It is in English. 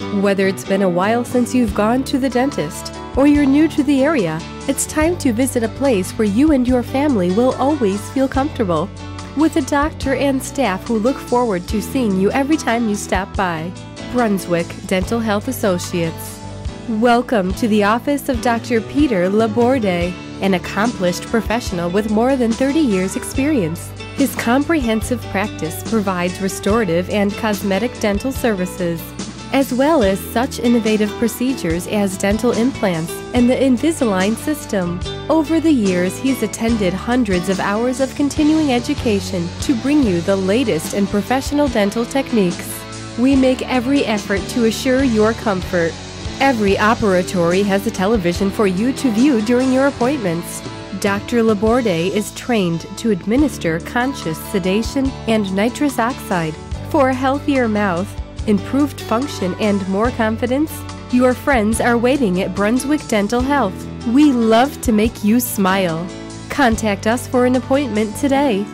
Whether it's been a while since you've gone to the dentist or you're new to the area, it's time to visit a place where you and your family will always feel comfortable, with a doctor and staff who look forward to seeing you every time you stop by. Brunswick Dental Health Associates. Welcome to the office of Dr. Peter Laborde, an accomplished professional with more than 30 years' experience. His comprehensive practice provides restorative and cosmetic dental services, as well as such innovative procedures as dental implants and the Invisalign system. Over the years, he's attended hundreds of hours of continuing education to bring you the latest in professional dental techniques. We make every effort to assure your comfort. Every operatory has a television for you to view during your appointments. Dr. Laborde is trained to administer conscious sedation and nitrous oxide. For a healthier mouth, improved function, and more confidence, your friends are waiting at Brunswick Dental Health. We love to make you smile. Contact us for an appointment today.